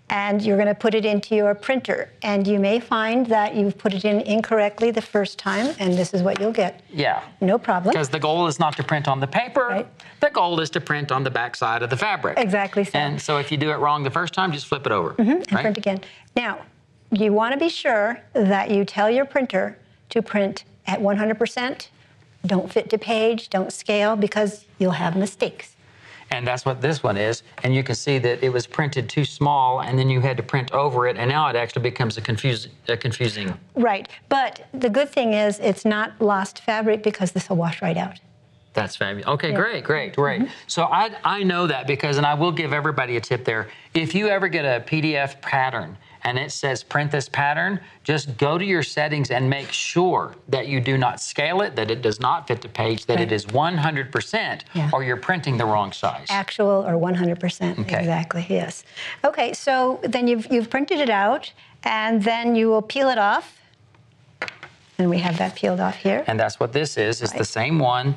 S4: And you're going to put it into your printer. And you may find that you've put it in incorrectly the first time, and this is what you'll get.
S2: Yeah.
S4: No problem.
S2: Because the goal is not to print on the paper. The goal is to print on the back side of the fabric.
S4: Exactly so.
S2: And so if you do it wrong the first time, just flip it over.
S4: And print again. Now, you want to be sure that you tell your printer to print at 100%. Don't fit to page, don't scale, because you'll have mistakes.
S2: And that's what this one is. And you can see that it was printed too small, and then you had to print over it, and now it actually becomes a confusing.
S4: Right, but the good thing is it's not lost fabric because this will wash right out.
S2: That's fabulous. Okay, great. So I know that because, and I will give everybody a tip there, if you ever get a PDF pattern and it says print this pattern, just go to your settings and make sure that you do not scale it, that it does not fit the page, that it is 100%, or you're printing the wrong size.
S4: Actual or 100%, exactly, yes. Okay, so then you've printed it out, and then you will peel it off. And we have that peeled off here.
S2: And that's what this is. It's the same one.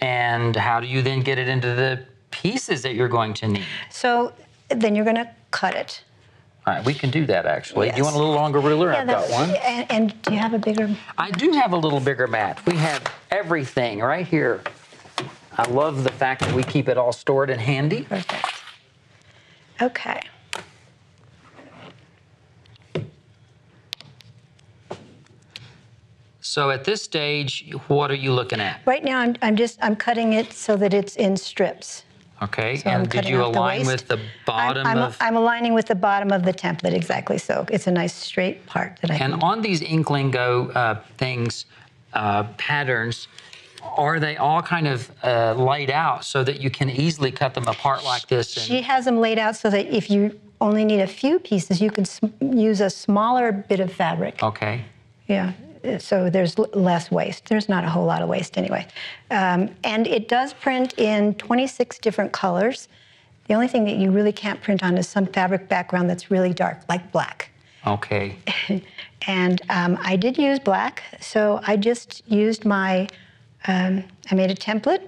S2: And how do you then get it into the pieces that you're going to need?
S4: So then you're going to cut it.
S2: All right, we can do that, actually. Do you want a little longer ruler? I've got one.
S4: And do you have a bigger?
S2: I do have a little bigger mat. We have everything right here. I love the fact that we keep it all stored and handy.
S4: Perfect. Okay.
S2: So at this stage, what are you looking at?
S4: Right now, I'm cutting it so that it's in strips.
S2: Okay, so and did you align with the bottom
S4: I'm aligning with the bottom of the template, exactly so. It's a nice straight part that I can.
S2: And on these Inklingo things, patterns, are they all kind of laid out so that you can easily cut them apart like this?
S4: She has them laid out so that if you only need a few pieces, you can use a smaller bit of fabric.
S2: Okay.
S4: Yeah. So there's less waste. There's not a whole lot of waste anyway. And it does print in 26 different colors. The only thing that you really can't print on is some fabric background that's really dark, like black.
S2: Okay.
S4: And I did use black, so I just used my, I made a template,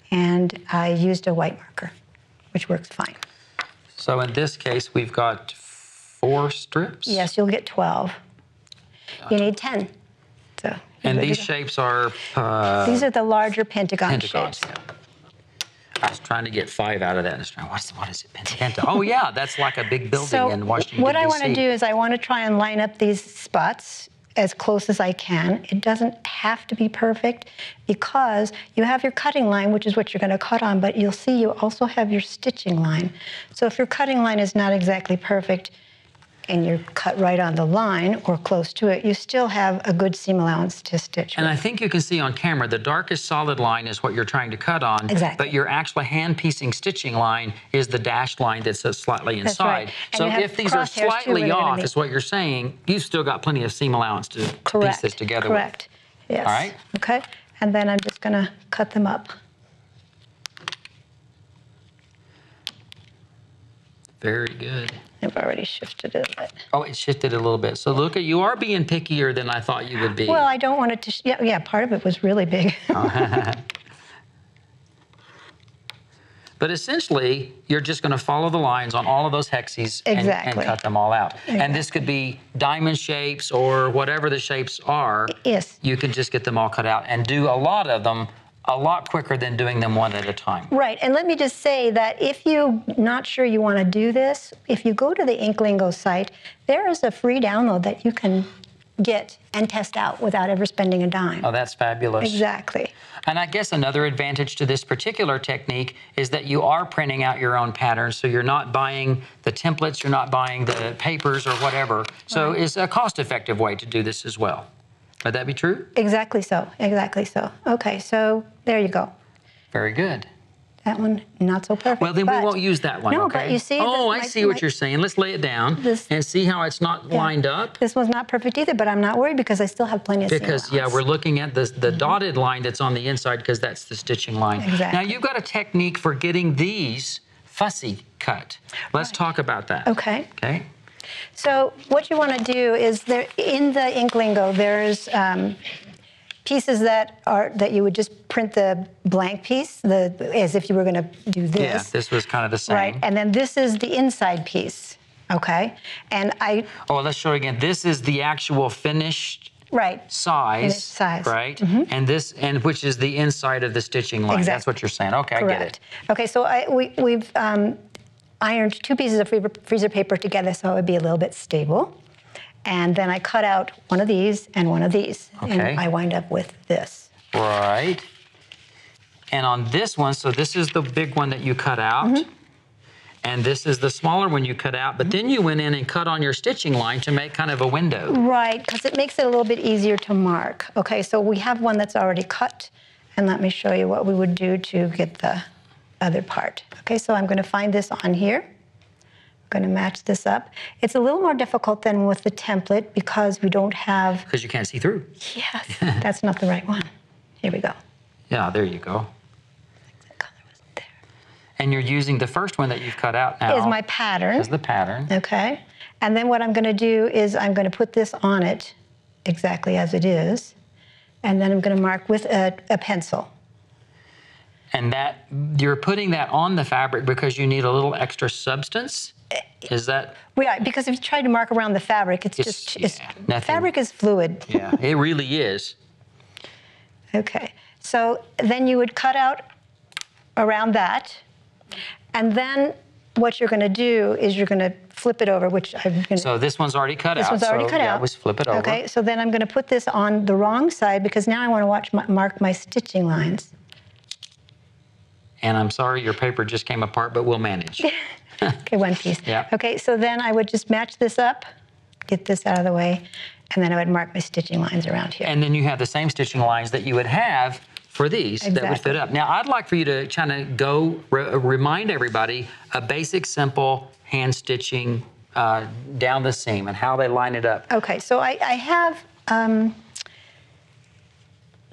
S4: and I used a white marker, which works fine.
S2: So in this case, we've got 4 strips?
S4: Yes, you'll get 12. You need 10. So
S2: And these shapes are?
S4: These are the larger pentagon
S2: pentagons.
S4: shapes.
S2: Yeah. I was trying to get 5 out of that. What is it? Penta. Oh, yeah, that's like a big building in Washington,
S4: what
S2: D.C.
S4: I want to do is I want to try and line up these spots as close as I can. It doesn't have to be perfect because you have your cutting line, which is what you're going to cut on, but you'll see you also have your stitching line. So if your cutting line is not exactly perfect and you're cut right on the line or close to it, you still have a good seam allowance to stitch with.
S2: And I think you can see on camera, the darkest solid line is what you're trying to cut on.
S4: Exactly.
S2: But your actual hand-piecing stitching line is the dashed line that's slightly inside.
S4: That's right.
S2: So if these are slightly off, is what you're saying, you've still got plenty of seam allowance to piece this together with.
S4: Correct. Yes.
S2: All right.
S4: Okay. And then I'm just going to cut them up.
S2: Very good.
S4: I've already shifted it a bit.
S2: Oh, it shifted a little bit. So look, you are being pickier than I thought you would be.
S4: Well, I don't want it to, yeah, part of it was really big.
S2: But essentially, you're just going to follow the lines on all of those hexes and cut them all out.
S4: Exactly.
S2: And this could be diamond shapes or whatever the shapes are.
S4: Yes.
S2: You can just get them all cut out and do a lot of them a lot quicker than doing them one at a time.
S4: Right, and let me just say that if you're not sure you want to do this, if you go to the Inklingo site, there is a free download that you can get and test out without ever spending a dime.
S2: Oh, that's fabulous.
S4: Exactly.
S2: And I guess another advantage to this particular technique is that you are printing out your own patterns, so you're not buying the templates, you're not buying the papers or whatever. So it's a cost-effective way to do this as well. Would that be true?
S4: Exactly so, exactly so. Okay, so there you go.
S2: Very good.
S4: That one, not so perfect.
S2: Well, then we won't use that one,
S4: no,
S2: okay?
S4: but you see...
S2: Oh, I see what you're saying. Let's lay it down and see how it's not lined up.
S4: This one's not perfect either, but I'm not worried because I still have plenty of seam allowance.
S2: Because, yeah, we're looking at the dotted line that's on the inside because that's the stitching line.
S4: Exactly.
S2: Now, you've got a technique for getting these fussy cut. Let's talk about that.
S4: Okay.
S2: Okay.
S4: So what you want to do is there in the Inklingo, there's pieces that you would just print the blank piece, as if you were going to do this.
S2: Yeah, this was kind of the same.
S4: Right, and then this is the inside piece, okay? And
S2: Oh, let's show it again. This is the actual finished size.
S4: Finished size.
S2: Right? And which is the inside of the stitching line.
S4: Exactly.
S2: That's what you're saying. Okay,
S4: Correct.
S2: I get it.
S4: Okay, so we've ironed 2 pieces of freezer paper together so it would be a little bit stable. And then I cut out one of these and one of these.
S2: Okay.
S4: And I wind up with this.
S2: Right. And on this one, so this is the big one that you cut out. And this is the smaller one you cut out. But then you went in and cut on your stitching line to make kind of a window.
S4: Right, because it makes it a little bit easier to mark. Okay, so we have one that's already cut. And let me show you what we would do to get the other part. Okay, so I'm going to find this on here. I'm going to match this up. It's a little more difficult than with the template because we don't have...
S2: Because you can't see through.
S4: Yes, that's not the right one. Here we go.
S2: Yeah, there you go.
S4: That color wasn't there.
S2: And you're using the first one that you've cut out now.
S4: Is my pattern.
S2: Is the pattern.
S4: Okay. And then what I'm going to do is I'm going to put this on it exactly as it is. And then I'm going to mark with a pencil.
S2: And that you're putting that on the fabric because you need a little extra substance? Is that?
S4: Right, because if you try to mark around the fabric, fabric is fluid.
S2: Yeah, it really is.
S4: Okay, so then you would cut out around that, and then what you're going to do is you're going to flip it over, which I'm going to...
S2: So this one's already cut out.
S4: This one's already cut out.
S2: Yeah, let's flip it over.
S4: Okay, so then I'm going to put this on the wrong side because now I want to mark my stitching lines.
S2: And I'm sorry your paper just came apart, but we'll manage.
S4: Okay, one piece.
S2: Yeah.
S4: Okay, so then I would just match this up, get this out of the way, and then I would mark my stitching lines around here.
S2: And then you have the same stitching lines that you would have for these that would fit up. Now, I'd like for you to kind of remind everybody a basic, simple hand stitching down the seam and how they line it up.
S4: Okay, so I have the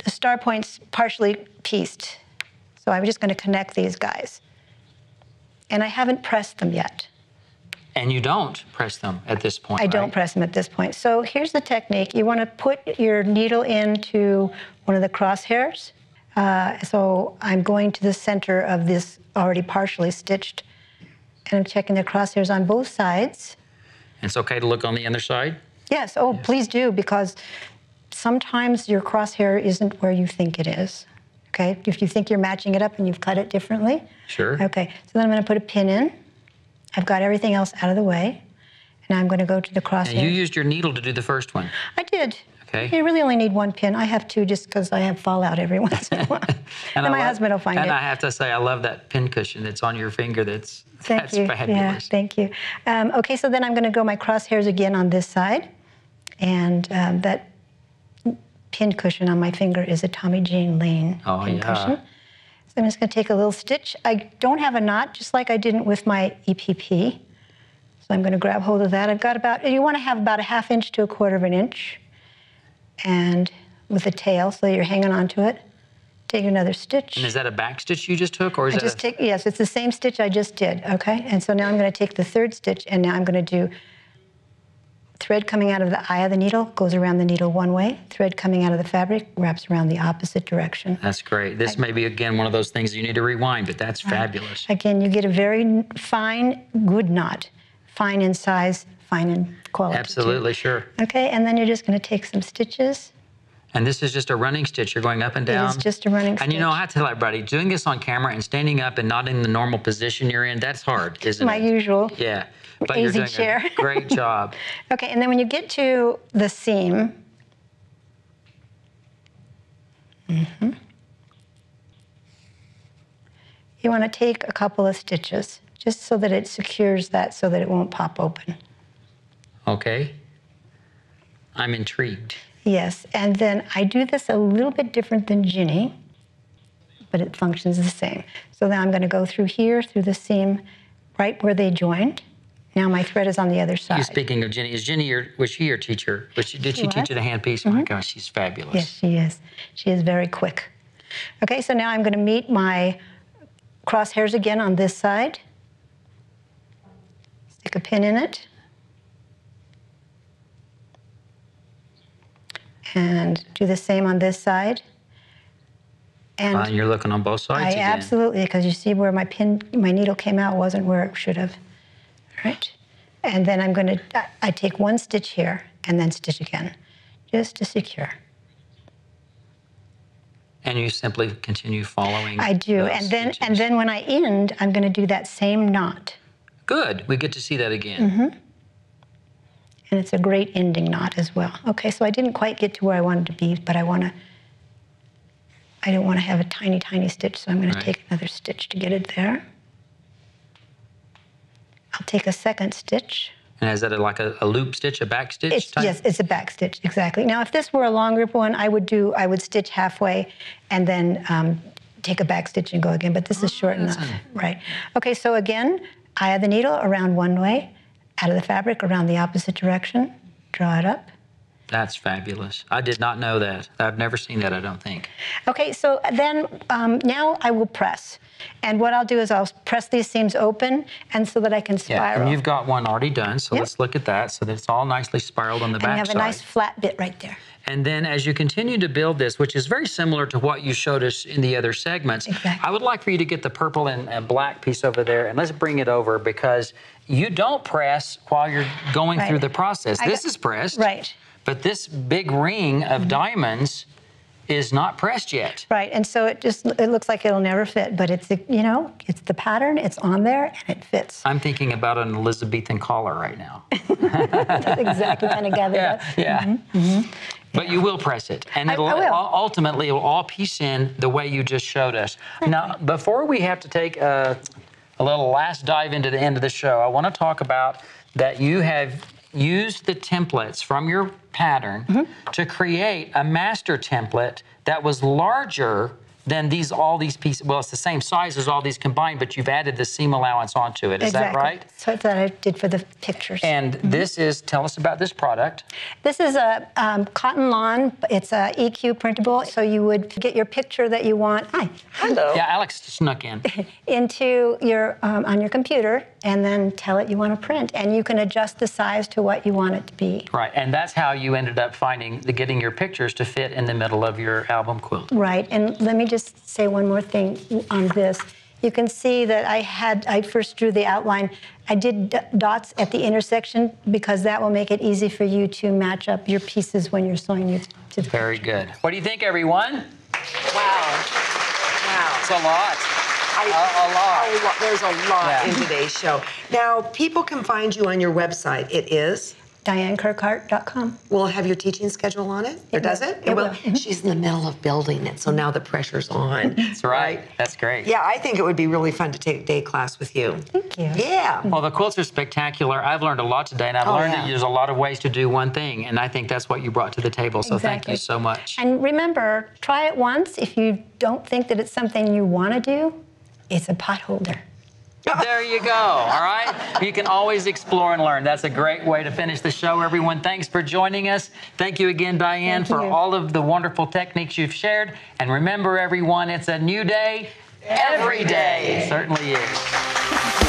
S4: star points partially pieced. So I'm just going to connect these guys. And I haven't pressed them yet.
S2: And you don't press them at this point,
S4: I don't press them at this point. So here's the technique. You want to put your needle into one of the crosshairs. So I'm going to the center of this already partially stitched, and I'm checking the crosshairs on both sides.
S2: It's okay to look on the other side?
S4: Yes, please do, because sometimes your crosshair isn't where you think it is. Okay, if you think you're matching it up and you've cut it differently.
S2: Sure.
S4: Okay, so then I'm going to put a pin in. I've got everything else out of the way. And I'm going to go to the crosshair.
S2: Now you used your needle to do the first one.
S4: I did.
S2: Okay.
S4: You really only need one pin. I have two just because I have fallout every once in a while. and my husband will find it.
S2: And I have to say, I love that pin cushion that's on your finger. That's
S4: Thank you.
S2: fabulous.
S4: Yeah, thank you. Okay, so then I'm going to go my crosshairs again on this side. And that pin cushion on my finger is a Tommy Jane Lane pin cushion. So I'm just going to take a little stitch. I don't have a knot, just like I didn't with my EPP. So I'm going to grab hold of that. I've got about, you want to have about a 1/2 inch to 1/4 inch. And with a tail, so you're hanging on to it. Take another stitch.
S2: And is that a back stitch you just took, or is that
S4: yes, it's the same stitch I just did, okay? And so now I'm going to take the 3rd stitch, and now I'm going to do thread coming out of the eye of the needle, goes around the needle one way. Thread coming out of the fabric, wraps around the opposite direction.
S2: That's great. This may be, again, one of those things you need to rewind, but that's fabulous.
S4: Again, you get a very fine, good knot. Fine in size, fine in quality.
S2: Absolutely,
S4: too.
S2: sure.
S4: Okay, and then you're just going to take some stitches.
S2: And this is just a running stitch. You're going up and down.
S4: It is just a running stitch.
S2: And you know, I have to tell everybody, doing this on camera and standing up and not in the normal position you're in, that's hard, isn't it?
S4: My usual.
S2: Yeah. But
S4: easy
S2: you're doing
S4: chair.
S2: a great job.
S4: Okay, and then when you get to the seam, you want to take a couple of stitches, just so that it secures that so that it won't pop open.
S2: Okay. I'm intrigued.
S4: Yes, and then I do this a little bit different than Ginny, but it functions the same. So now I'm going to go through here, through the seam, right where they joined. Now my thread is on the other side.
S2: You're speaking of Ginny. Was she your teacher? Did she teach you the hand piece? Oh my gosh, she's fabulous.
S4: Yes, she is. She is very quick. Okay, so now I'm going to meet my crosshairs again on this side. Stick a pin in it. And do the same on this side. And
S2: you're looking on both sides again.
S4: Absolutely, because you see where my needle came out wasn't where it should have. All right. And then I take one stitch here and then stitch again, just to secure.
S2: And you simply continue following.
S4: I do, and then when I end, I'm going to do that same knot.
S2: Good. We get to see that again.
S4: And it's a great ending knot as well. Okay, so I didn't quite get to where I wanted to be, but I didn't want to have a tiny, tiny stitch, so I'm going to take another stitch to get it there. I'll take a 2nd stitch.
S2: And is that like a loop stitch, a back stitch type?
S4: Yes, it's a back stitch, exactly. Now, if this were a long grip one, I would stitch halfway and then take a back stitch and go again, but this is short enough, right? Okay, so again, eye of the needle around one way, out of the fabric around the opposite direction, draw it up.
S2: That's fabulous. I did not know that. I've never seen that, I don't think.
S4: Okay, so then now I will press. And what I'll do is I'll press these seams open and so that I can spiral.
S2: Yeah, and you've got one already done, so let's look at that so that it's all nicely spiraled on the back side.
S4: And you have a nice flat bit right there.
S2: And then as you continue to build this, which is very similar to what you showed us in the other segments, I would like for you to get the purple and black piece over there, and let's bring it over because you don't press while you're going through the process. This is pressed.
S4: Right.
S2: But this big ring of diamonds is not pressed yet.
S4: Right, and so it looks like it'll never fit, but it's the pattern, it's on there, and it fits.
S2: I'm thinking about an Elizabethan collar right now.
S4: That's exactly kind of gathered up.
S2: Yeah. But you will press it, and ultimately it will all piece in the way you just showed us. Now, before we have to take a little last dive into the end of the show, I want to talk about that you have used the templates from your pattern to create a master template that was larger than all these pieces. Well, it's the same size as all these combined, but you've added the seam allowance onto it. Is that right?
S4: So that I did for the pictures.
S2: And this is, tell us about this product.
S4: This is a cotton lawn. It's a EQ printable, so you would get your picture that you want. Hi. Hello.
S2: Yeah, Alex snuck in.
S4: Into your, on your computer, and then tell it you want to print. And you can adjust the size to what you want it to be.
S2: Right, and that's how you ended up getting your pictures to fit in the middle of your album quilt.
S4: Right, and let me just say one more thing on this. You can see that I first drew the outline. I did dots at the intersection because that will make it easy for you to match up your pieces when you're sewing to the
S2: Very good. What do you think, everyone?
S3: Wow. Wow.
S2: It's a lot.
S3: A lot. There's a lot in today's show. Now, people can find you on your website. It is?
S4: DianeKirkhart.com.
S3: Will it have your teaching schedule on it? Or does it?
S4: It will.
S3: She's in the middle of building it, so now the pressure's on.
S2: That's right. That's great.
S3: Yeah, I think it would be really fun to take a day class with you.
S4: Thank you.
S3: Yeah.
S2: Well, the quilts are spectacular. I've learned a lot today, and I've learned that there's a lot of ways to do one thing, and I think that's what you brought to the table, so thank you so much.
S4: And remember, try it once. If you don't think that it's something you want to do, it's a pot holder.
S2: There you go, all right? You can always explore and learn. That's a great way to finish the show, everyone. Thanks for joining us. Thank you again, Diane, for all of the wonderful techniques you've shared. And remember, everyone, it's a new day every day. It certainly is.